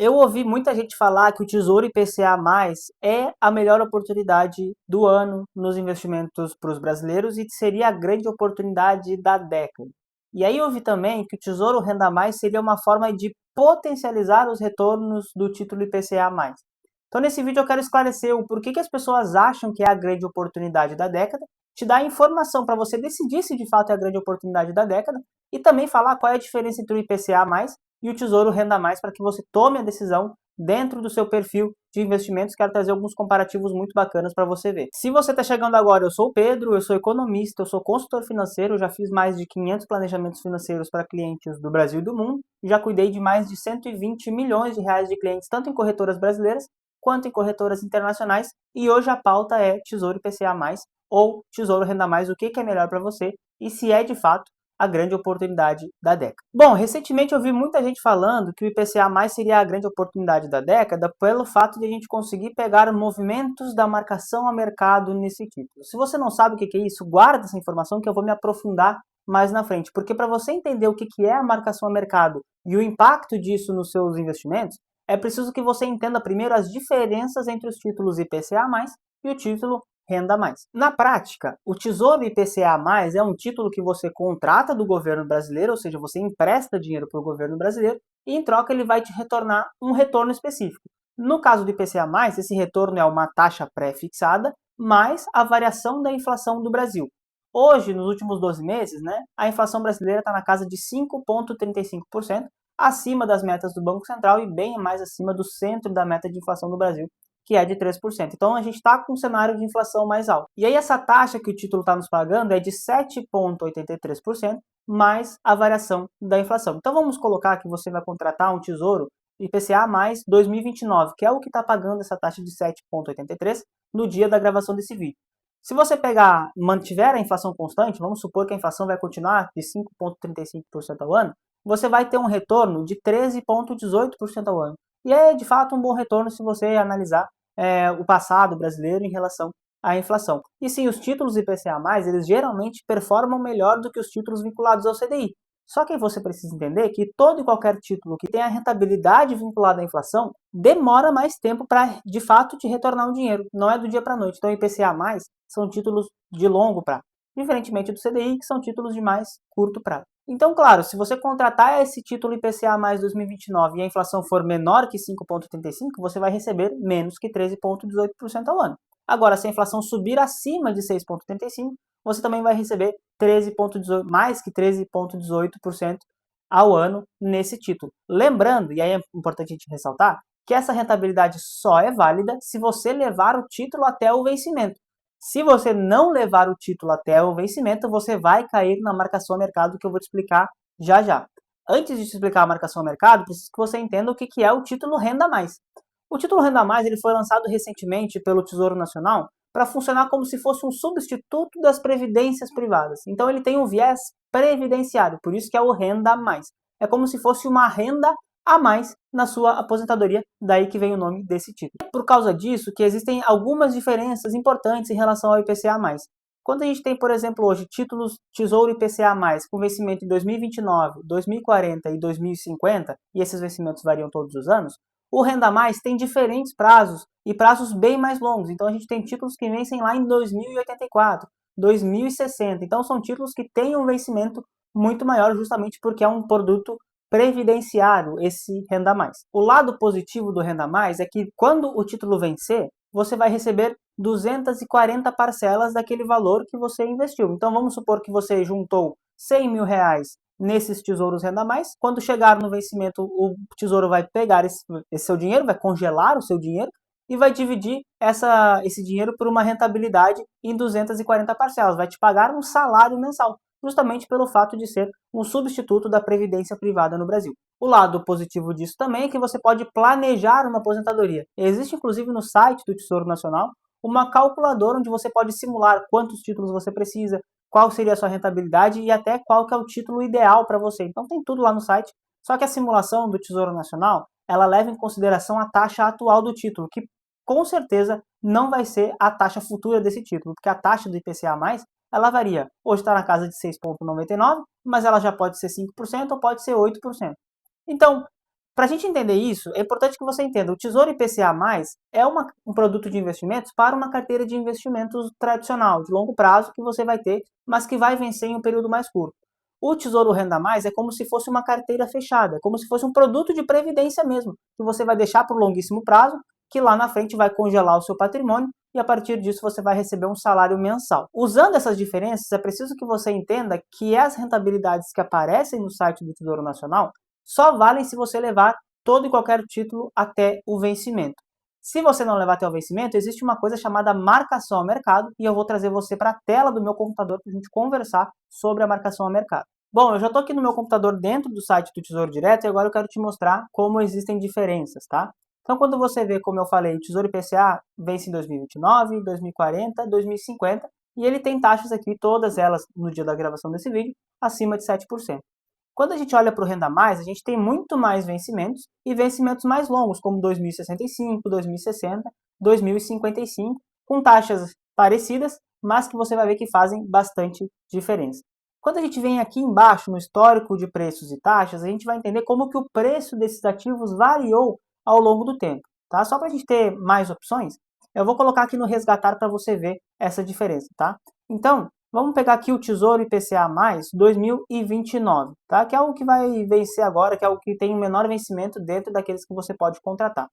Eu ouvi muita gente falar que o Tesouro IPCA+ é a melhor oportunidade do ano nos investimentos para os brasileiros e seria a grande oportunidade da década. E aí eu ouvi também que o Tesouro Renda Mais seria uma forma de potencializar os retornos do título IPCA+. Então nesse vídeo eu quero esclarecer o porquê que as pessoas acham que é a grande oportunidade da década, te dar informação para você decidir se de fato é a grande oportunidade da década e também falar qual é a diferença entre o IPCA+ e o Tesouro Renda Mais para que você tome a decisão dentro do seu perfil de investimentos. Quero trazer alguns comparativos muito bacanas para você ver. Se você está chegando agora, eu sou o Pedro, eu sou economista, eu sou consultor financeiro, eu já fiz mais de 500 planejamentos financeiros para clientes do Brasil e do mundo, já cuidei de mais de 120 milhões de reais de clientes, tanto em corretoras brasileiras quanto em corretoras internacionais, e hoje a pauta é Tesouro IPCA+, ou Tesouro Renda Mais, o que é melhor para você e se é de fato a grande oportunidade da década. Bom, recentemente eu vi muita gente falando que o IPCA+ seria a grande oportunidade da década pelo fato de a gente conseguir pegar movimentos da marcação a mercado nesse título. Se você não sabe o que é isso, guarda essa informação que eu vou me aprofundar mais na frente, porque para você entender o que é a marcação a mercado e o impacto disso nos seus investimentos, é preciso que você entenda primeiro as diferenças entre os títulos IPCA+ e o título Renda Mais. Na prática, o Tesouro IPCA+ é um título que você contrata do governo brasileiro, ou seja, você empresta dinheiro para o governo brasileiro e em troca ele vai te retornar um retorno específico. No caso do IPCA+, esse retorno é uma taxa pré-fixada mais a variação da inflação do Brasil. Hoje, nos últimos 12 meses, a inflação brasileira está na casa de 5,35%, acima das metas do Banco Central e bem mais acima do centro da meta de inflação do Brasil, que é de 3%. Então a gente está com um cenário de inflação mais alto. E aí essa taxa que o título está nos pagando é de 7,83% mais a variação da inflação. Então vamos colocar que você vai contratar um tesouro IPCA+ 2029, que é o que está pagando essa taxa de 7,83 no dia da gravação desse vídeo. Se você pegar, mantiver a inflação constante, vamos supor que a inflação vai continuar de 5,35% ao ano, você vai ter um retorno de 13,18% ao ano. E é de fato um bom retorno se você analisar o passado brasileiro em relação à inflação. E sim, os títulos IPCA+, eles geralmente performam melhor do que os títulos vinculados ao CDI. Só que você precisa entender que todo e qualquer título que tenha rentabilidade vinculada à inflação demora mais tempo para, de fato, te retornar um dinheiro. Não é do dia para a noite. Então, IPCA+, são títulos de longo prazo. Diferentemente do CDI, que são títulos de mais curto prazo. Então, claro, se você contratar esse título IPCA+ 2029 e a inflação for menor que 5,35%, você vai receber menos que 13,18% ao ano. Agora, se a inflação subir acima de 6,35%, você também vai receber 13,18%, mais que 13,18% ao ano nesse título. Lembrando, e aí é importante a gente ressaltar, que essa rentabilidade só é válida se você levar o título até o vencimento. Se você não levar o título até o vencimento, você vai cair na marcação a mercado, que eu vou te explicar já já. Antes de te explicar a marcação a mercado, preciso que você entenda o que é o título Renda Mais. O título Renda Mais ele foi lançado recentemente pelo Tesouro Nacional para funcionar como se fosse um substituto das previdências privadas. Então ele tem um viés previdenciário, por isso que é o Renda Mais. É como se fosse uma renda a mais na sua aposentadoria, daí que vem o nome desse título. Por causa disso que existem algumas diferenças importantes em relação ao IPCA+. Quando a gente tem, por exemplo, hoje títulos Tesouro IPCA+, com vencimento em 2029, 2040 e 2050, e esses vencimentos variam todos os anos, o Renda Mais tem diferentes prazos e prazos bem mais longos. Então a gente tem títulos que vencem lá em 2084, 2060. Então são títulos que têm um vencimento muito maior justamente porque é um produto previdenciário, esse Renda Mais. O lado positivo do Renda Mais é que quando o título vencer, você vai receber 240 parcelas daquele valor que você investiu. Então vamos supor que você juntou 100 mil reais nesses tesouros Renda Mais. Quando chegar no vencimento, o tesouro vai pegar esse seu dinheiro, vai congelar o seu dinheiro e vai dividir esse dinheiro por uma rentabilidade em 240 parcelas. Vai te pagar um salário mensal, justamente pelo fato de ser um substituto da previdência privada no Brasil. O lado positivo disso também é que você pode planejar uma aposentadoria. Existe inclusive no site do Tesouro Nacional uma calculadora onde você pode simular quantos títulos você precisa, qual seria a sua rentabilidade e até qual que é o título ideal para você. Então tem tudo lá no site, só que a simulação do Tesouro Nacional, ela leva em consideração a taxa atual do título, que com certeza não vai ser a taxa futura desse título, porque a taxa do IPCA+, ela varia. Hoje está na casa de 6,99, mas ela já pode ser 5% ou pode ser 8%. Então, Para a gente entender isso, é importante que você entenda, o Tesouro IPCA+, é um produto de investimentos para uma carteira de investimentos tradicional, de longo prazo, que você vai ter, mas que vai vencer em um período mais curto. O Tesouro Renda Mais é como se fosse uma carteira fechada, como se fosse um produto de previdência mesmo, que você vai deixar por longuíssimo prazo, que lá na frente vai congelar o seu patrimônio e a partir disso você vai receber um salário mensal. Usando essas diferenças, é preciso que você entenda que as rentabilidades que aparecem no site do Tesouro Nacional só valem se você levar todo e qualquer título até o vencimento. Se você não levar até o vencimento, existe uma coisa chamada marcação ao mercado e eu vou trazer você para a tela do meu computador para a gente conversar sobre a marcação ao mercado. Bom, eu já estou aqui no meu computador dentro do site do Tesouro Direto e agora eu quero te mostrar como existem diferenças, tá? Então, quando você vê, como eu falei, o Tesouro IPCA vence em 2029, 2040, 2050 e ele tem taxas aqui, todas elas no dia da gravação desse vídeo, acima de 7%. Quando a gente olha para o Renda Mais, a gente tem muito mais vencimentos e vencimentos mais longos, como 2065, 2060, 2055, com taxas parecidas, mas que você vai ver que fazem bastante diferença. Quando a gente vem aqui embaixo no histórico de preços e taxas, a gente vai entender como que o preço desses ativos variou ao longo do tempo. Tá? Só para a gente ter mais opções, eu vou colocar aqui no resgatar para você ver essa diferença. Tá? Então, vamos pegar aqui o Tesouro IPCA+, 2029, tá? Que é o que vai vencer agora, que é o que tem o menor vencimento dentro daqueles que você pode contratar.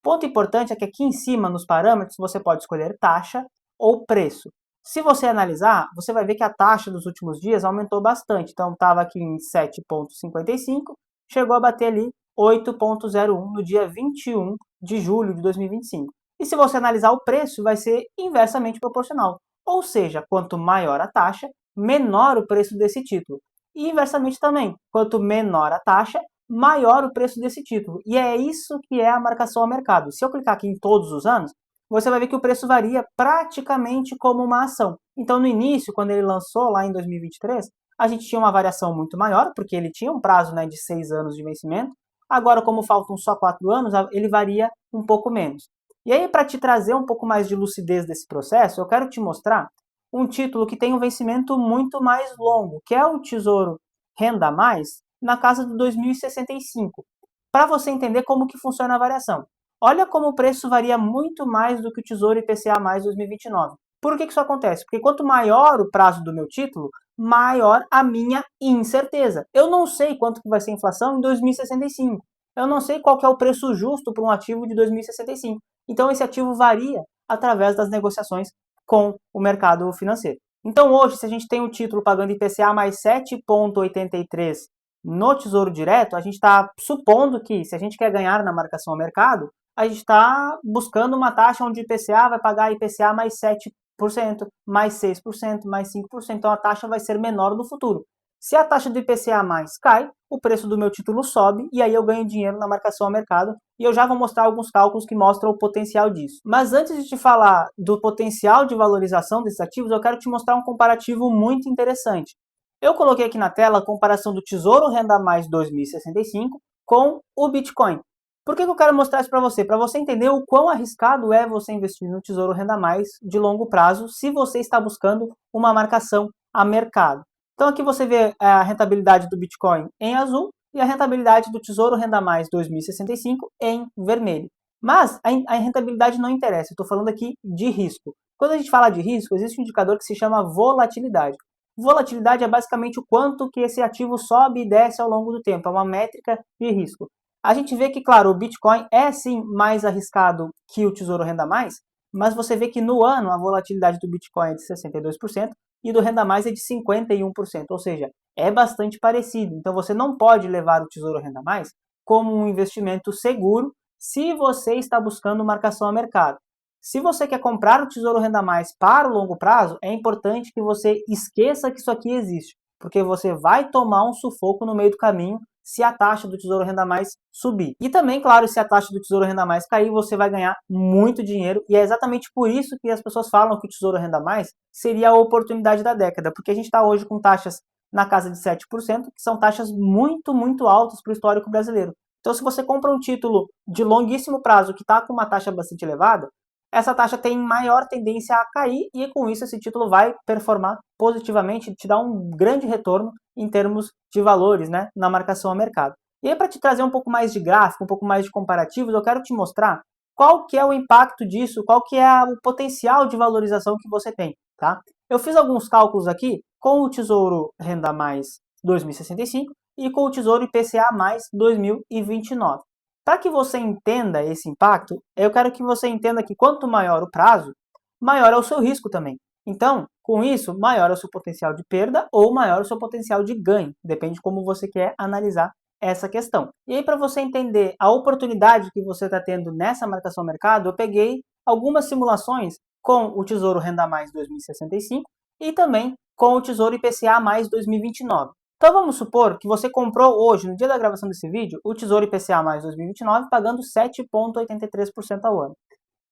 Ponto importante é que aqui em cima, nos parâmetros, você pode escolher taxa ou preço. Se você analisar, você vai ver que a taxa dos últimos dias aumentou bastante. Então, estava aqui em 7,55, chegou a bater ali 8,01 no dia 21 de julho de 2025. E se você analisar o preço, vai ser inversamente proporcional. Ou seja, quanto maior a taxa, menor o preço desse título. E inversamente também, quanto menor a taxa, maior o preço desse título. E é isso que é a marcação ao mercado. Se eu clicar aqui em todos os anos, você vai ver que o preço varia praticamente como uma ação. Então, no início, quando ele lançou lá em 2023, a gente tinha uma variação muito maior, porque ele tinha um prazo, né, de 6 anos de vencimento. Agora, como faltam só 4 anos, ele varia um pouco menos. E aí, para te trazer um pouco mais de lucidez desse processo, eu quero te mostrar um título que tem um vencimento muito mais longo, que é o Tesouro Renda Mais, na casa de 2065, para você entender como que funciona a variação. Olha como o preço varia muito mais do que o Tesouro IPCA mais 2029. Por que isso acontece? Porque quanto maior o prazo do meu título, maior a minha incerteza. Eu não sei quanto que vai ser a inflação em 2065. Eu não sei qual que é o preço justo para um ativo de 2065. Então esse ativo varia através das negociações com o mercado financeiro. Então hoje, se a gente tem um título pagando IPCA mais 7,83 no Tesouro Direto, a gente está supondo que, se a gente quer ganhar na marcação ao mercado, a gente está buscando uma taxa onde o IPCA vai pagar IPCA mais 7%, mais 6%, mais 5%. Então a taxa vai ser menor no futuro. Se a taxa do IPCA mais cai, o preço do meu título sobe e aí eu ganho dinheiro na marcação ao mercado. E eu já vou mostrar alguns cálculos que mostram o potencial disso. Mas antes de te falar do potencial de valorização desses ativos, eu quero te mostrar um comparativo muito interessante. Eu coloquei aqui na tela a comparação do Tesouro Renda Mais 2065 com o Bitcoin. Por que eu quero mostrar isso para você? Para você entender o quão arriscado é você investir no Tesouro Renda Mais de longo prazo se você está buscando uma marcação a mercado. Então aqui você vê a rentabilidade do Bitcoin em azul e a rentabilidade do Tesouro Renda Mais 2065 em vermelho. Mas a rentabilidade não interessa, eu estou falando aqui de risco. Quando a gente fala de risco, existe um indicador que se chama volatilidade. Volatilidade é basicamente o quanto que esse ativo sobe e desce ao longo do tempo, é uma métrica de risco. A gente vê que, claro, o Bitcoin é sim mais arriscado que o Tesouro Renda Mais, mas você vê que no ano a volatilidade do Bitcoin é de 62% e do Renda Mais é de 51%, ou seja, é bastante parecido. Então você não pode levar o Tesouro Renda Mais como um investimento seguro se você está buscando marcação a mercado. Se você quer comprar o Tesouro Renda Mais para o longo prazo, é importante que você esqueça que isso aqui existe, porque você vai tomar um sufoco no meio do caminho se a taxa do Tesouro Renda Mais subir. E também, claro, se a taxa do Tesouro Renda Mais cair, você vai ganhar muito dinheiro, e é exatamente por isso que as pessoas falam que o Tesouro Renda Mais seria a oportunidade da década, porque a gente está hoje com taxas na casa de 7%, que são taxas muito, muito altas para o histórico brasileiro. Então, se você compra um título de longuíssimo prazo que está com uma taxa bastante elevada, essa taxa tem maior tendência a cair e com isso esse título vai performar positivamente, te dar um grande retorno em termos de valores, né, na marcação a mercado. E aí, para te trazer um pouco mais de gráfico, um pouco mais de comparativos, eu quero te mostrar qual que é o impacto disso, qual que é o potencial de valorização que você tem, tá? Eu fiz alguns cálculos aqui com o Tesouro Renda Mais 2065 e com o Tesouro IPCA Mais 2029. Para que você entenda esse impacto, eu quero que você entenda que quanto maior o prazo, maior é o seu risco também. Então, com isso, maior é o seu potencial de perda ou maior é o seu potencial de ganho. Depende de como você quer analisar essa questão. E aí, para você entender a oportunidade que você está tendo nessa marcação mercado, eu peguei algumas simulações com o Tesouro Renda Mais 2065 e também com o Tesouro IPCA Mais 2029. Então vamos supor que você comprou hoje, no dia da gravação desse vídeo, o Tesouro IPCA Mais 2029 pagando 7,83% ao ano.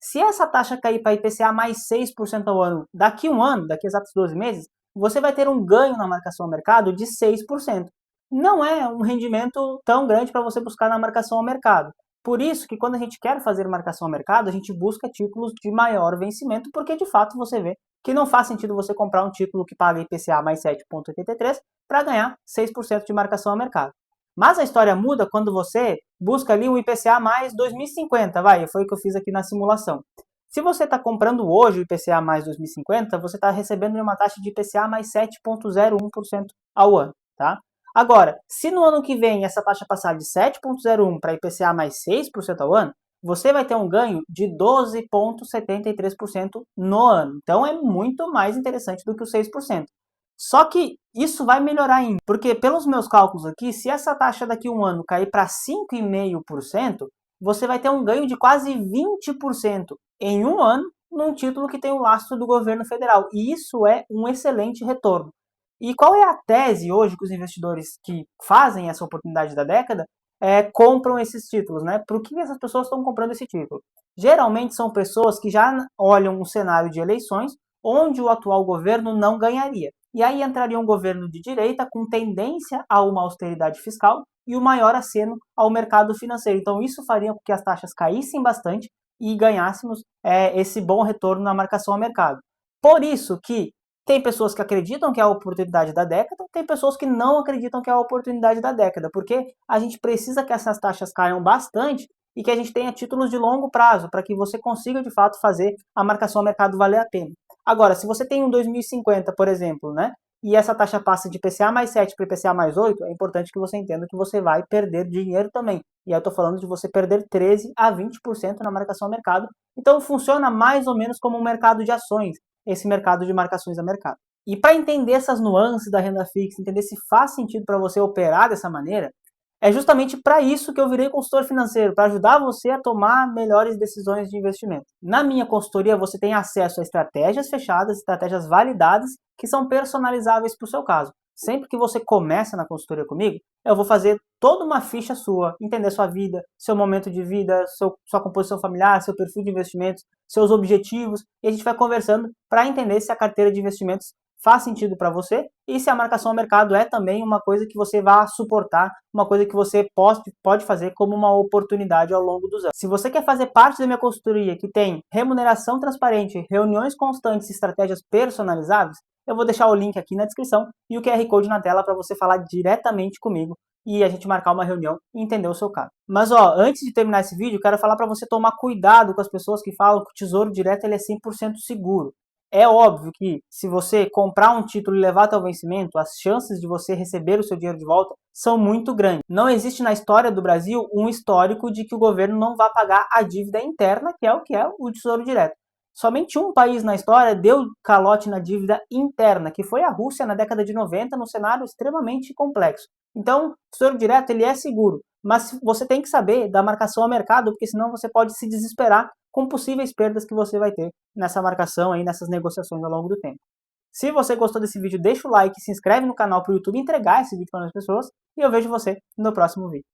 Se essa taxa cair para IPCA mais 6% ao ano daqui a um ano, daqui a exatos 12 meses, você vai ter um ganho na marcação ao mercado de 6%. Não é um rendimento tão grande para você buscar na marcação ao mercado. Por isso que quando a gente quer fazer marcação ao mercado, a gente busca títulos de maior vencimento, porque de fato você vê que não faz sentido você comprar um título que paga IPCA mais 7,83 para ganhar 6% de marcação ao mercado. Mas a história muda quando você busca ali um IPCA mais 2050, foi o que eu fiz aqui na simulação. Se você está comprando hoje o IPCA mais 2050, você está recebendo uma taxa de IPCA mais 7,01% ao ano, tá? Agora, se no ano que vem essa taxa passar de 7,01 para IPCA mais 6% ao ano, você vai ter um ganho de 12,73% no ano. Então é muito mais interessante do que os 6%. Só que isso vai melhorar ainda, porque pelos meus cálculos aqui, se essa taxa daqui a um ano cair para 5,5%, você vai ter um ganho de quase 20% em um ano num título que tem o lastro do governo federal. E isso é um excelente retorno. E qual é a tese hoje que os investidores que fazem essa oportunidade da década compram esses títulos, né? Por que essas pessoas estão comprando esse título? Geralmente são pessoas que já olham um cenário de eleições onde o atual governo não ganharia. E aí entraria um governo de direita com tendência a uma austeridade fiscal e o maior aceno ao mercado financeiro. Então isso faria com que as taxas caíssem bastante e ganhássemos esse bom retorno na marcação ao mercado. Por isso que tem pessoas que acreditam que é a oportunidade da década, tem pessoas que não acreditam que é a oportunidade da década, porque a gente precisa que essas taxas caiam bastante e que a gente tenha títulos de longo prazo, para que você consiga de fato fazer a marcação ao mercado valer a pena. Agora, se você tem um 2050, por exemplo, né, e essa taxa passa de IPCA mais 7 para IPCA mais 8, é importante que você entenda que você vai perder dinheiro também. E aí eu estou falando de você perder 13 a 20% na marcação ao mercado. Então funciona mais ou menos como um mercado de ações, esse mercado de marcações a mercado. E para entender essas nuances da renda fixa, entender se faz sentido para você operar dessa maneira, é justamente para isso que eu virei consultor financeiro, para ajudar você a tomar melhores decisões de investimento. Na minha consultoria, você tem acesso a estratégias fechadas, estratégias validadas, que são personalizáveis para o seu caso. Sempre que você começa na consultoria comigo, eu vou fazer toda uma ficha sua, entender sua vida, seu momento de vida, sua composição familiar, seu perfil de investimentos, seus objetivos, e a gente vai conversando para entender se a carteira de investimentos faz sentido para você e se a marcação ao mercado é também uma coisa que você vai suportar, uma coisa que você pode fazer como uma oportunidade ao longo dos anos. Se você quer fazer parte da minha consultoria, que tem remuneração transparente, reuniões constantes e estratégias personalizáveis, eu vou deixar o link aqui na descrição e o QR Code na tela para você falar diretamente comigo e a gente marcar uma reunião e entender o seu caso. Mas antes de terminar esse vídeo, eu quero falar para você tomar cuidado com as pessoas que falam que o Tesouro Direto ele é 100% seguro. É óbvio que se você comprar um título e levar até o vencimento, as chances de você receber o seu dinheiro de volta são muito grandes. Não existe na história do Brasil um histórico de que o governo não vai pagar a dívida interna, que é o Tesouro Direto. Somente um país na história deu calote na dívida interna, que foi a Rússia na década de 90, num cenário extremamente complexo. Então, o Tesouro Direto ele é seguro, mas você tem que saber da marcação ao mercado, porque senão você pode se desesperar com possíveis perdas que você vai ter nessa marcação aí, nessas negociações ao longo do tempo. Se você gostou desse vídeo, deixa o like, se inscreve no canal para o YouTube entregar esse vídeo para as pessoas e eu vejo você no próximo vídeo.